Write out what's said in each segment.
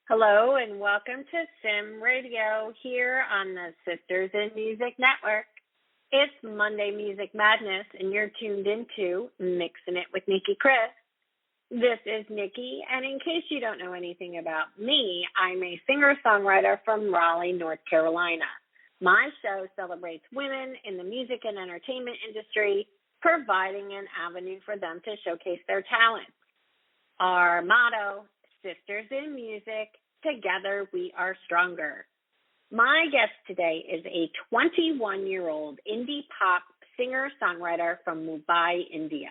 Hello and welcome to Sim Radio here on the Sisters in Music Network. It's Monday Music Madness and you're tuned into Mixing It with Nicki Kris. This is Nicki, and in case you don't know anything about me, I'm a singer-songwriter from Raleigh, North Carolina. My show celebrates women in the music and entertainment industry, providing an avenue for them to showcase their talents. Our motto, Sisters in Music, together we are stronger. My guest today is a 21-year-old indie pop singer-songwriter from Mumbai, India.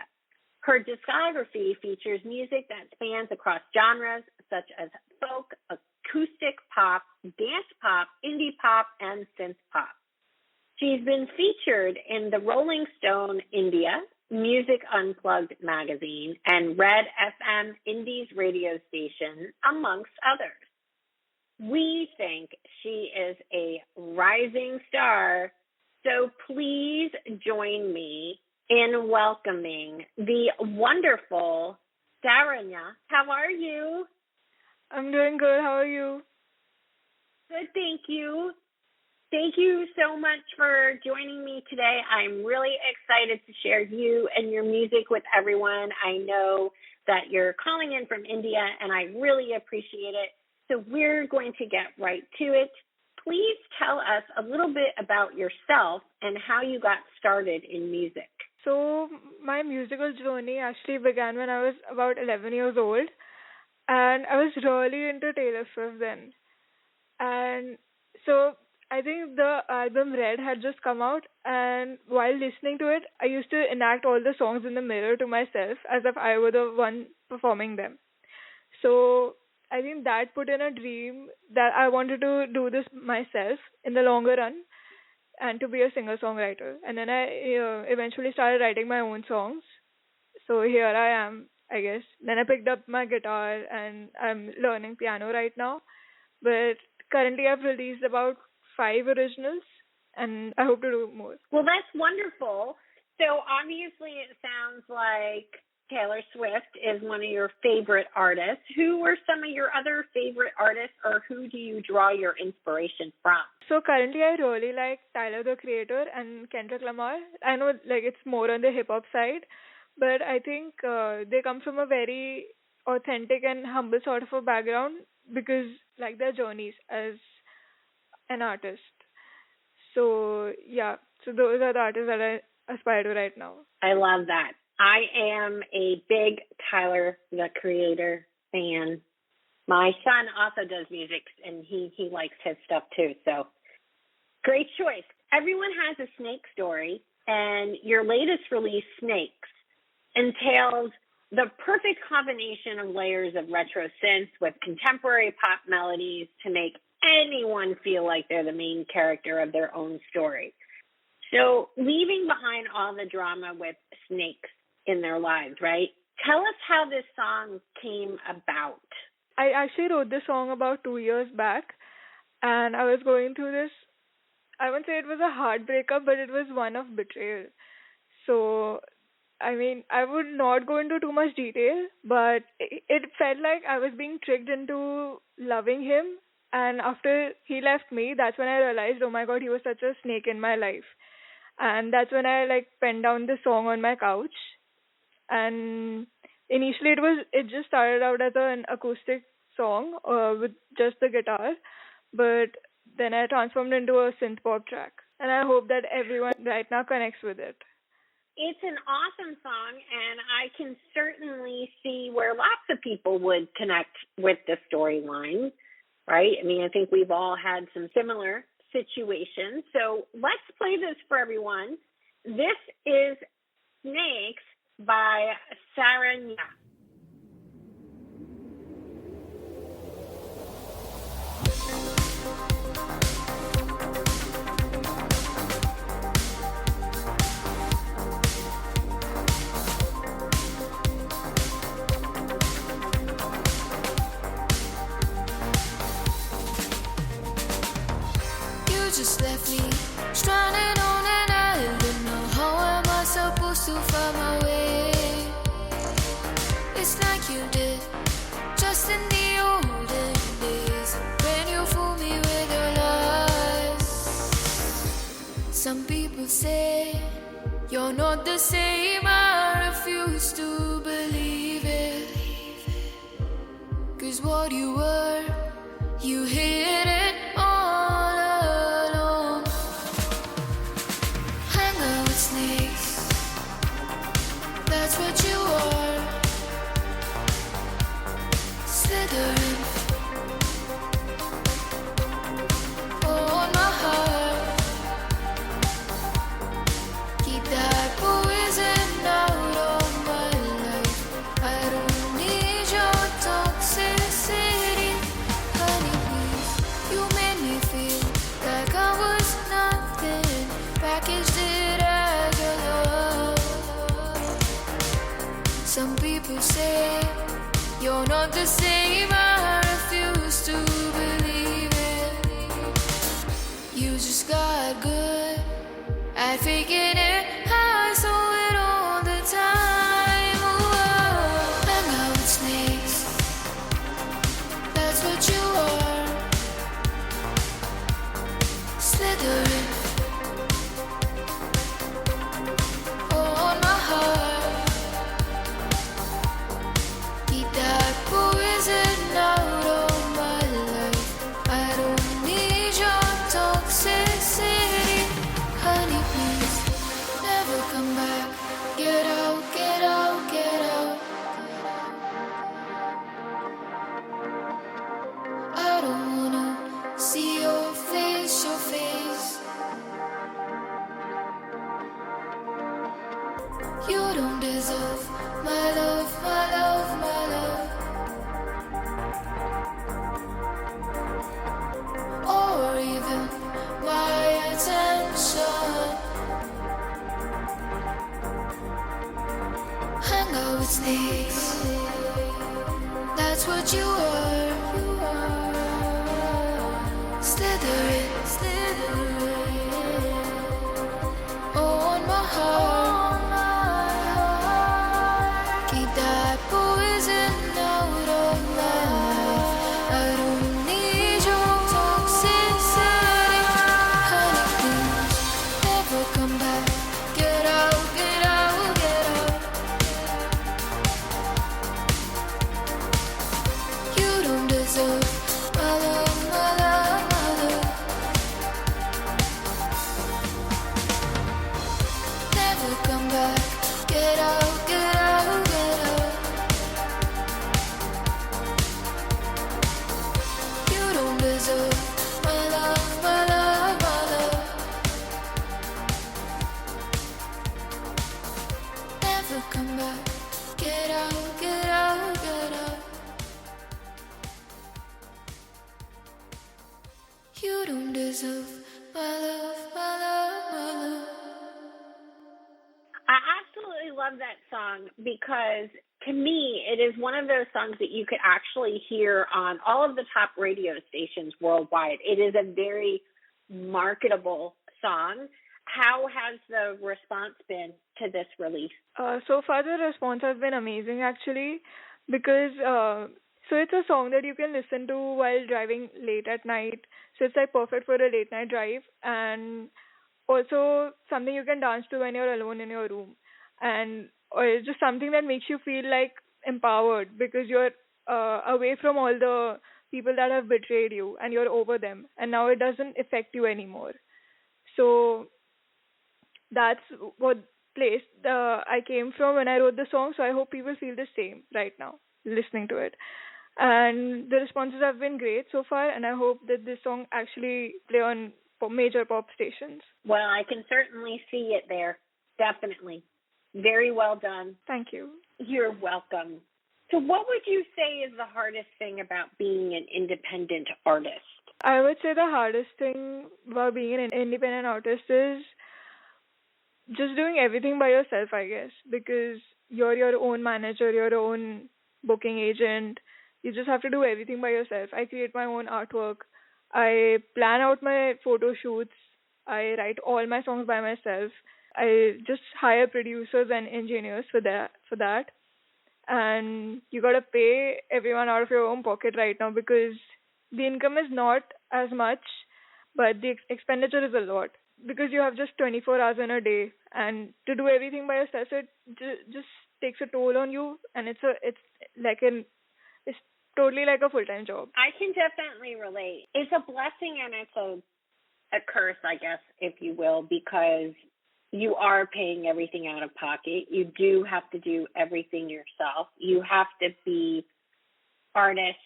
Her discography features music that spans across genres such as folk, acoustic pop, dance pop, indie pop, and synth pop. She's been featured in the Rolling Stone India, Music Unplugged magazine, and Red FM Indies radio station, amongst others. We think she is a rising star, so please join me in welcoming the wonderful Saaranya. How are you? I'm doing good. How are you? Good, thank you. Thank you so much for joining me today. I'm really excited to share you and your music with everyone. I know that you're calling in from India, and I really appreciate it. So we're going to get right to it. Please tell us a little bit about yourself and how you got started in music. So my musical journey actually began when I was about 11 years old, and I was really into Taylor Swift then. And so I think the album Red had just come out, and while listening to it, I used to enact all the songs in the mirror to myself as if I were the one performing them. So I think that put in a dream that I wanted to do this myself in the longer run and to be a singer-songwriter. And then I eventually started writing my own songs. So here I am, I guess. Then I picked up my guitar and I'm learning piano right now. But currently I've released about 5 originals and I hope to do more. Well, that's wonderful. So obviously it sounds like Taylor Swift is one of your favorite artists. Who are some of your other favorite artists, or who do you draw your inspiration from? So currently I really like Tyler, the Creator, and Kendrick Lamar. I know it's more on the hip-hop side, but I think they come from a very authentic and humble sort of a background because their journeys as an artist. So yeah, so those are the artists that I aspire to right now. I love that. I am a big Tyler, the Creator fan. My son also does music, and he likes his stuff too. So great choice. Everyone has a snake story, and your latest release, Snakes, entails the perfect combination of layers of retro synths with contemporary pop melodies to make anyone feel like they're the main character of their own story. So leaving behind all the drama with snakes in their lives, right? Tell us how this song came about. I actually wrote this song about 2 years back, and I was going through this, I wouldn't say it was a hard breakup, but it was one of betrayal. So, I mean, I would not go into too much detail, but it felt like I was being tricked into loving him, and after he left me, that's when I realized, oh my God, he was such a snake in my life. And that's when I penned down the song on my couch. And initially it just started out as an acoustic song with just the guitar, but then I transformed into a synth pop track, and I hope that everyone right now connects with it. It's an awesome song, and I can certainly see where lots of people would connect with the storyline, right? I mean, I think we've all had some similar situations. So let's play this for everyone. This is Snakes by Saaranya. You just left me stranded on an island. Now how am I supposed to find my way? It's like you did, just in the olden days. Some people say you're not the same. I refuse to believe it. 'Cause what you were, you hid it all along. Hang out with snakes, that's what you are. Slithering on my heart. Keep that poison out of my life. I don't need your toxicity. Honey, please, you made me feel like I was nothing. Packaged it as your love. Some people say you're not the same. I refuse to believe it. You just got good at faking it. I saw it all the time. Ooh, hang out with snakes, that's what you are. Slithering on my heart. Keep that poison out of my life. I don't need your toxicity. Honey, please, never come back. Get out, get out, get out. I don't wanna see your face, your face. You don't deserve my love, my love, my love. Or even my attention. Hang out with snakes, that's what you are. Slithering, slithering on my heart. Keep that poison out of my life. I don't need your toxicity. Honey, please, never come back. Get out, get out, get out. You don't deserve my love, my love, my love. Never come back. Get out, get out, get out. You don't deserve my love, my love, my love. Never come back. Get out, get out, get out. You don't deserve my love, my love, my love. I absolutely love that song because to me, it is one of those songs that you could actually hear on all of the top radio stations worldwide. It is a very marketable song. How has the response been to this release? So far the response has been amazing actually, because so it's a song that you can listen to while driving late at night. So it's like perfect for a late night drive, and also something you can dance to when you're alone in your room, and or it's just something that makes you feel like empowered because you're away from all the people that have betrayed you and you're over them, and now it doesn't affect you anymore. So that's what place I came from when I wrote the song. So I hope people feel the same right now listening to it. And the responses have been great so far, and I hope that this song actually play on major pop stations. Well, I can certainly see it there. Definitely. Very well done. Thank you. You're welcome. So what would you say is the hardest thing about being an independent artist? I would say the hardest thing about being an independent artist is just doing everything by yourself, I guess, because you're your own manager, your own booking agent. You just have to do everything by yourself. I create my own artwork. I plan out my photo shoots. I write all my songs by myself. I just hire producers and engineers for that. And you gotta pay everyone out of your own pocket right now because the income is not as much, but the expenditure is a lot. because you have just 24 hours in a day, and to do everything by yourself, it just takes a toll on you, and it's like it's totally like a full-time job. I can definitely relate. It's a blessing and it's a curse, I guess, if you will, because you are paying everything out of pocket. You do have to do everything yourself. You have to be artist,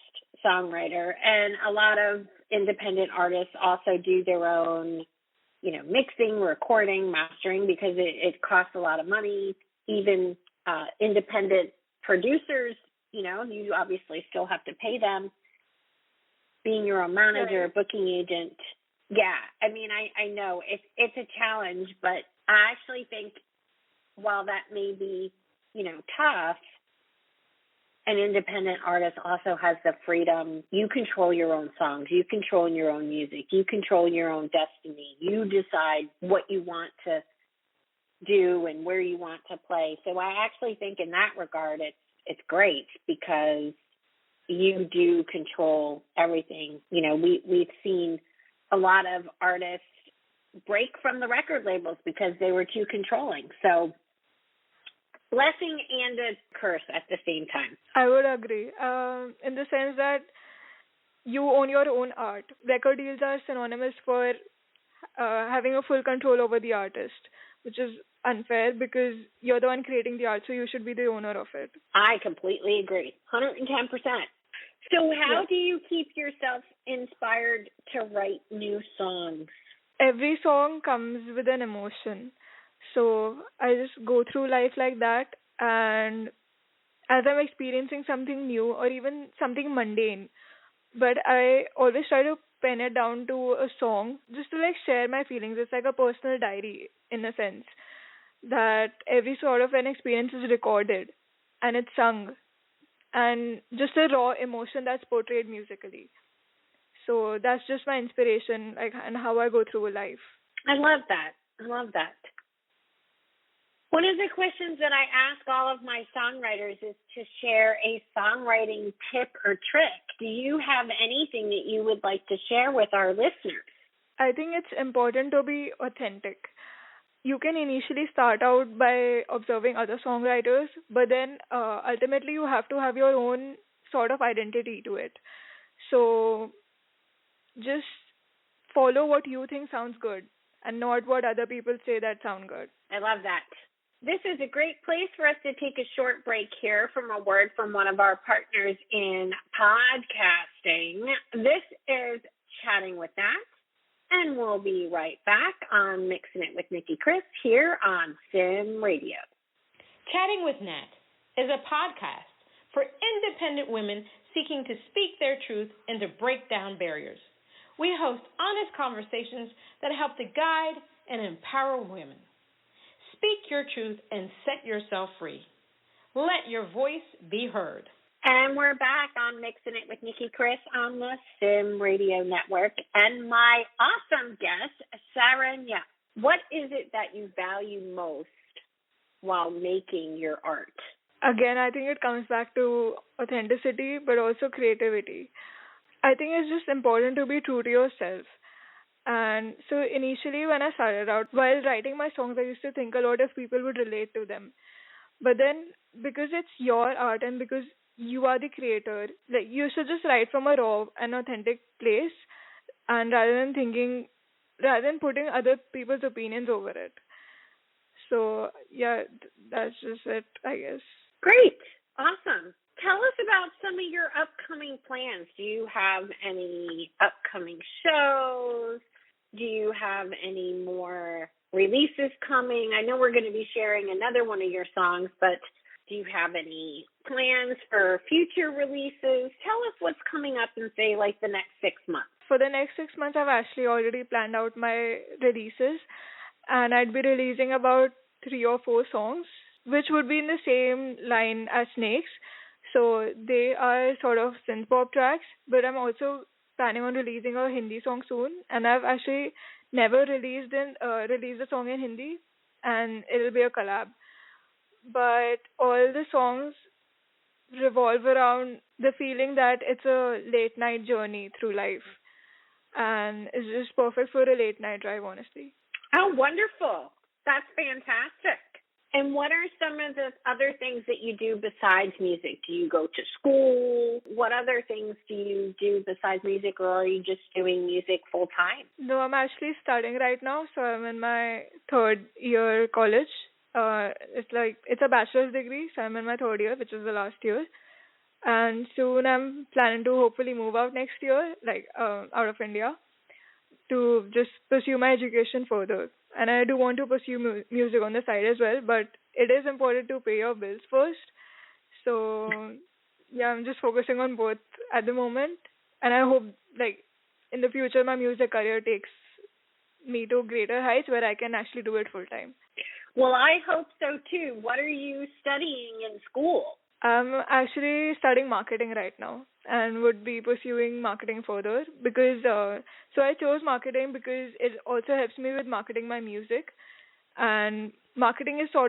songwriter, and a lot of independent artists also do their own, mixing, recording, mastering, because it costs a lot of money. Even independent producers, you obviously still have to pay them. Being your own manager, Right. booking agent. Yeah, I mean, I know it's a challenge, but I actually think while that may be, tough, an independent artist also has the freedom. You control your own songs. You control your own music. You control your own destiny. You decide what you want to do and where you want to play. So I actually think in that regard, it's great because you do control everything. We've seen a lot of artists break from the record labels because they were too controlling. So blessing and a curse at the same time. I would agree. In the sense that you own your own art. Record deals are synonymous for having a full control over the artist, which is unfair because you're the one creating the art, so you should be the owner of it. I completely agree. 110%. So how do you keep yourself inspired to write new songs? Every song comes with an emotion. So I just go through life like that, and as I'm experiencing something new or even something mundane, but I always try to pen it down to a song just to share my feelings. It's like a personal diary in a sense that every sort of an experience is recorded and it's sung, and just a raw emotion that's portrayed musically. So that's just my inspiration, and how I go through life. I love that. I love that. One of the questions that I ask all of my songwriters is to share a songwriting tip or trick. Do you have anything that you would like to share with our listeners? I think it's important to be authentic. You can initially start out by observing other songwriters, but then ultimately you have to have your own sort of identity to it. So just follow what you think sounds good and not what other people say that sound good. I love that. This is a great place for us to take a short break here from a word from one of our partners in podcasting. This is Chatting with Nat, and we'll be right back on Mixing It with Nicki Kris here on Sim Radio. Chatting with Nat is a podcast for independent women seeking to speak their truth and to break down barriers. We host honest conversations that help to guide and empower women. Speak your truth and set yourself free. Let your voice be heard. And we're back on Mixing It with Nicki Kris on the Sim Radio Network. And my awesome guest, Saaranya. What is it that you value most while making your art? Again, I think it comes back to authenticity, but also creativity. I think it's just important to be true to yourself. And so initially when I started out, while writing my songs, I used to think a lot if people would relate to them. But then because it's your art and because you are the creator, you should just write from a raw and authentic place, and rather than putting other people's opinions over it. So yeah, that's just it, I guess. Great. Awesome. Tell us about some of your upcoming plans. Do you have any upcoming shows? Do you have any more releases coming? I know we're going to be sharing another one of your songs, but do you have any plans for future releases? Tell us what's coming up in, say, the next 6 months. For the next 6 months, I've actually already planned out my releases, and I'd be releasing about 3 or 4 songs, which would be in the same line as Snakes. So they are sort of synth pop tracks, but I'm also planning on releasing a Hindi song soon, and I've actually never released a song in Hindi, and it'll be a collab. But all the songs revolve around the feeling that it's a late night journey through life, and it's just perfect for a late night drive, honestly. Oh, wonderful. That's fantastic. And what are some of the other things that you do besides music? Do you go to school? What other things do you do besides music, or are you just doing music full time? No, I'm actually studying right now, so I'm in my third year college. It's a bachelor's degree, so I'm in my third year, which is the last year. And soon I'm planning to hopefully move out next year, out of India, to just pursue my education further. And I do want to pursue music on the side as well, but it is important to pay your bills first. So, yeah, I'm just focusing on both at the moment. And I hope, in the future, my music career takes me to greater heights where I can actually do it full time. Well, I hope so too. What are you studying in school? I'm actually studying marketing right now and would be pursuing marketing further because, so I chose marketing because it also helps me with marketing my music. And marketing is so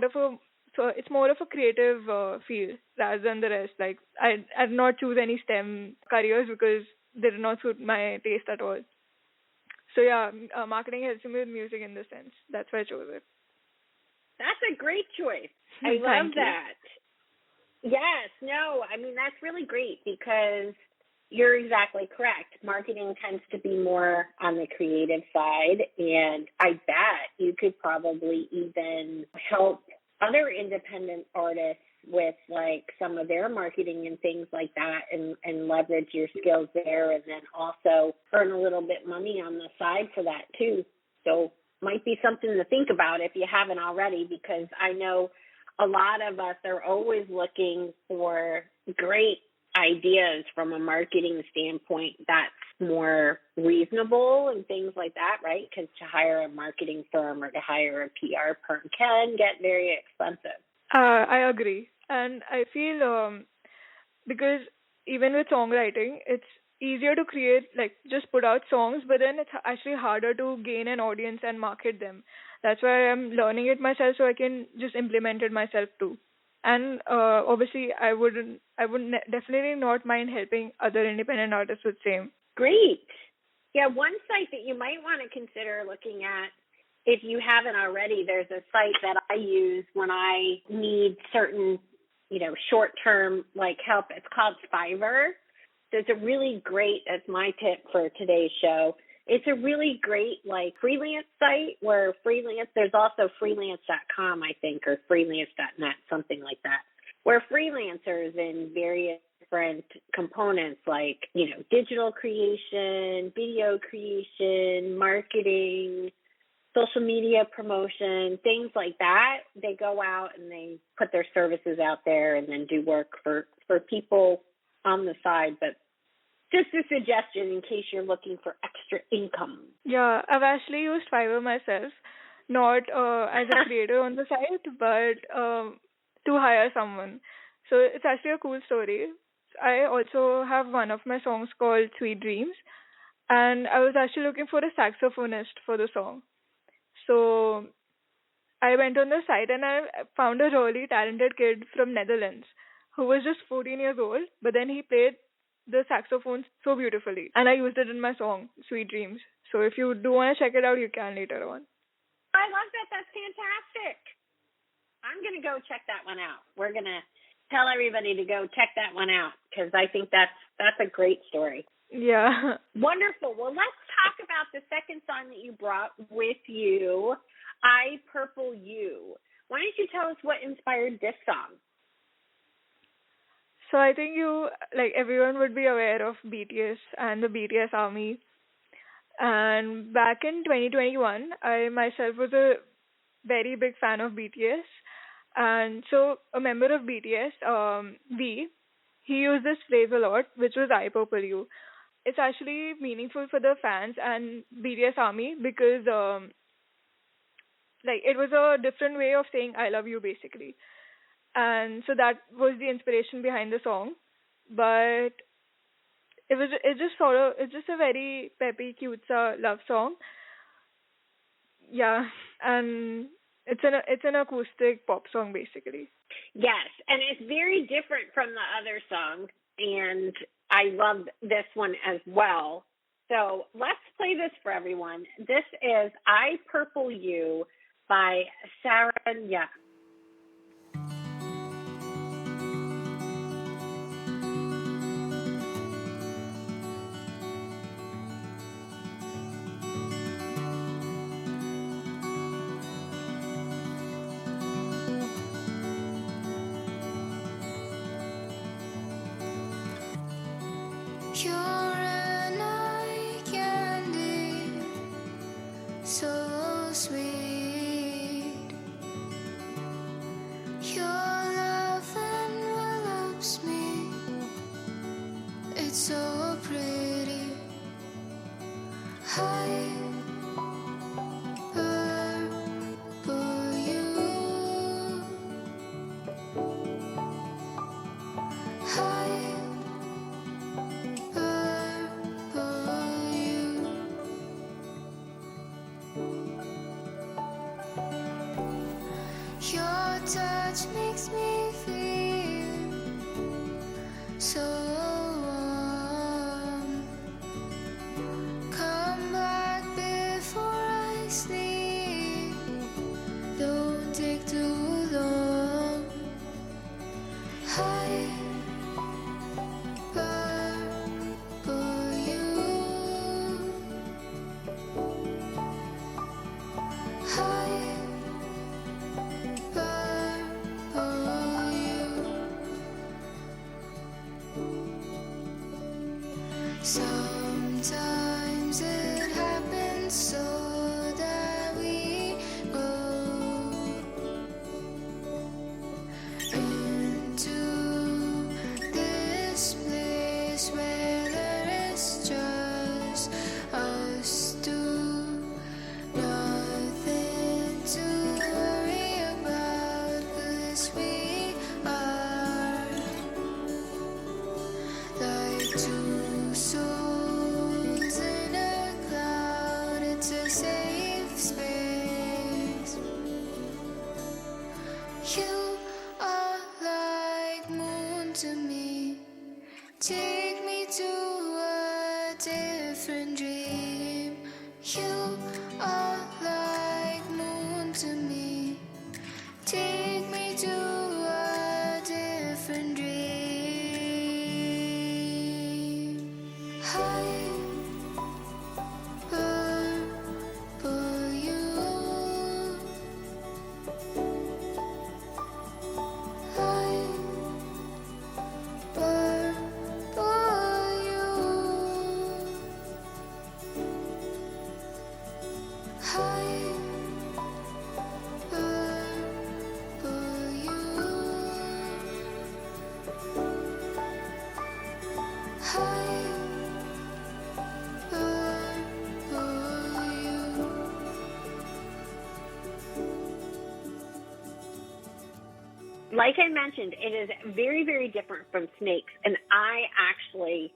it's more of a creative field rather than the rest. I did not choose any STEM careers because they did not suit my taste at all. So yeah, marketing helps me with music in the sense. That's why I chose it. That's a great choice. I love that. Yes, no, I mean, that's really great because you're exactly correct. Marketing tends to be more on the creative side, and I bet you could probably even help other independent artists with some of their marketing and things like that and leverage your skills there, and then also earn a little bit money on the side for that too. So might be something to think about if you haven't already, because I know a lot of us are always looking for great ideas from a marketing standpoint that's more reasonable and things like that, right? Because to hire a marketing firm or to hire a PR firm can get very expensive. I agree. And I feel because even with songwriting, it's easier to create, just put out songs, but then it's actually harder to gain an audience and market them. That's why I'm learning it myself so I can just implement it myself too. And obviously, I would definitely not mind helping other independent artists with same. Great. Yeah, one site that you might want to consider looking at, if you haven't already, there's a site that I use when I need certain, short-term help. It's called Fiverr. So it's a really great, that's my tip for today's show. It's a really great freelance site where there's also freelance.com, I think, or freelance.net, something like that, where freelancers in various different components digital creation, video creation, marketing, social media promotion, things like that. They go out and they put their services out there and then do work for people on the side, but just a suggestion in case you're looking for extra income. Yeah, I've actually used Fiverr myself, not as a creator on the site, but to hire someone. So it's actually a cool story. I also have one of my songs called Sweet Dreams, and I was actually looking for a saxophonist for the song. So I went on the site and I found a really talented kid from Netherlands who was just 14 years old, but then he played the saxophone so beautifully, and I used it in my song Sweet Dreams. So if you do want to check it out, you can later on. I love that. That's fantastic. I'm going to go check that one out. We're going to tell everybody to go check that one out because I think that's a great story. Yeah. Wonderful. Well, let's talk about the second song that you brought with you, I Purple You. Why don't you tell us what inspired this song? So I think everyone would be aware of BTS and the BTS ARMY. And back in 2021, I myself was a very big fan of BTS. And so a member of BTS, V, he used this phrase a lot, which was I Purple You. It's actually meaningful for the fans and BTS ARMY because it was a different way of saying I love you basically. And so that was the inspiration behind the song. But it's just a very peppy, cute love song. Yeah, and it's an acoustic pop song basically. Yes, and it's very different from the other songs, and I love this one as well. So let's play this for everyone. This is I Purple You by Saaranya. You're an eye candy, so sweet. Your love envelops me. It's so pretty. Hi, purple you. Hi. Your touch makes me feel so warm. Come back before I sleep. Don't take too long. Hi, purple you. Hi. Sometimes it happens so that we go into this place where there is just us two. Nothing to worry about, 'cause we are like two souls in a cloud. It's a safe space. You are like moon to me. Take me to a different dream. You are like moon to me. Take me to a different dream. Hi, purple you. Hi, purple you. Hi, purple you. Hi, purple you. Like I mentioned, it is very, very different from Snakes. And I actually,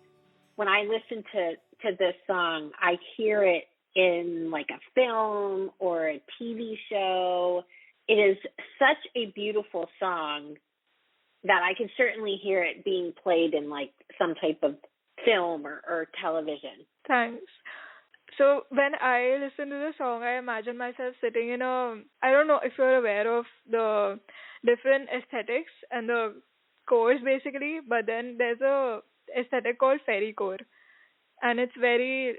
when I listen to this song, I hear it in like a film or a TV show. It is such a beautiful song that I can certainly hear it being played in like some type of film or television. Thanks. So when I listen to the song, I imagine myself sitting in a, I don't know if you're aware of the different aesthetics and the cores basically, but then there's a aesthetic called fairycore, and it's very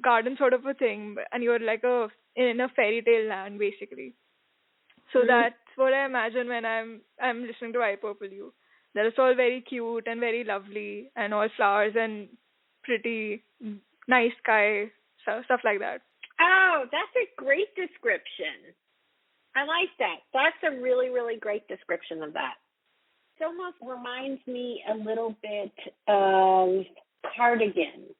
garden sort of a thing, and you're like in a fairy tale land basically. So that's what I imagine when I'm listening to I Purple You. That it's all very cute and very lovely, and all flowers and pretty, nice sky, stuff like that. Oh, that's a great description. I like that. That's a really, really great description of that. It almost reminds me a little bit of Cardigan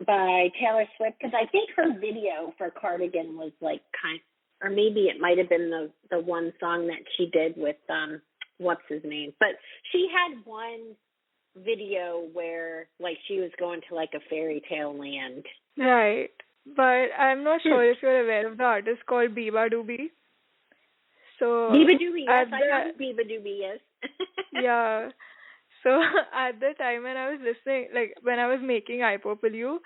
by Taylor Swift, because I think her video for Cardigan was like or maybe it might have been the one song that she did with what's his name. But she had one video where like she was going to like a fairy tale land. Right. But I'm not sure if you're aware of the artist called Biba Doobie. So Biba Doobie, yes, I know who Biba Doobie is. Yeah. So at the time when I was listening, like when I was making I Purple You,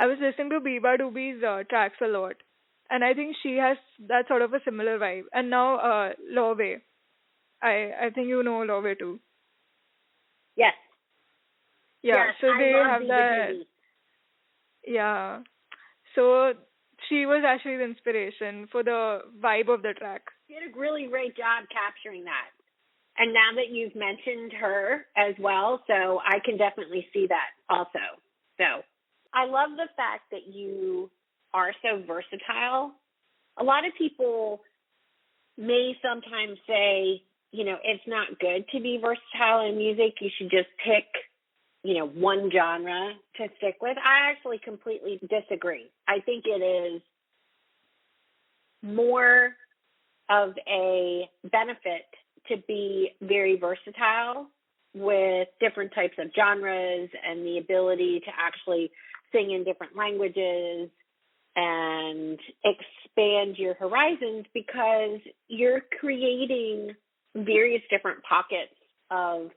I was listening to Biba Doobie's tracks a lot, and I think she has that sort of a similar vibe. And now Love, I think you know Love too. Yes. Yeah, Yes, so I they love have Biba that. Doobie. Yeah, so she was actually the inspiration for the vibe of the track. She did a really great job capturing that. And now that you've mentioned her as well, so I can definitely see that also. So I love the fact that you are so versatile. A lot of people may sometimes say, it's not good to be versatile in music. You should just pick, one genre to stick with. I actually completely disagree. I think it is more of a benefit to be very versatile with different types of genres and the ability to actually sing in different languages and expand your horizons, because you're creating various different pockets of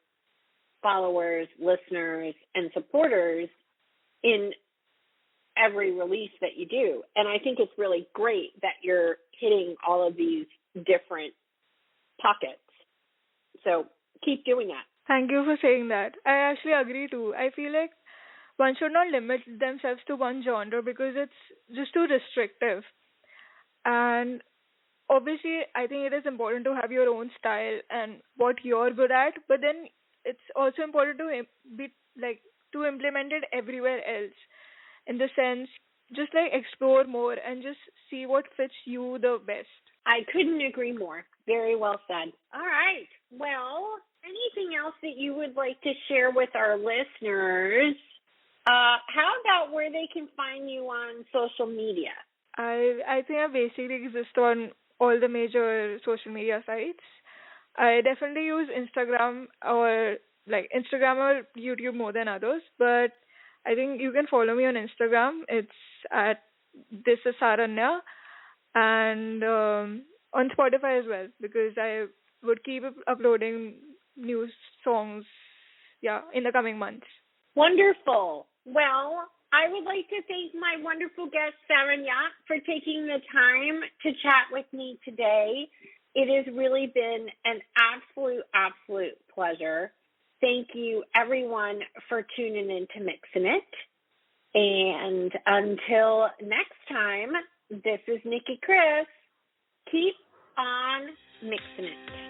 followers, listeners, and supporters in every release that you do. And I think it's really great that you're hitting all of these different pockets. So keep doing that. Thank you for saying that. I actually agree too. I feel like one should not limit themselves to one genre because it's just too restrictive. And obviously, I think it is important to have your own style and what you're good at, but then it's also important to be like to implement it everywhere else. In the sense, just like explore more and just see what fits you the best. I couldn't agree more. Very well said. All right. Well, anything else that you would like to share with our listeners? How about where they can find you on social media? I think I basically exist on all the major social media sites. I definitely use Instagram or YouTube more than others, but I think you can follow me on Instagram. It's at This Is Saaranya, and on Spotify as well, because I would keep uploading new songs, in the coming months. Wonderful. Well, I would like to thank my wonderful guest, Saaranya, for taking the time to chat with me today. It has really been an absolute pleasure. Thank you, everyone, for tuning in to Mixin' It. And until next time, this is Nicki Kris. Keep on mixing it.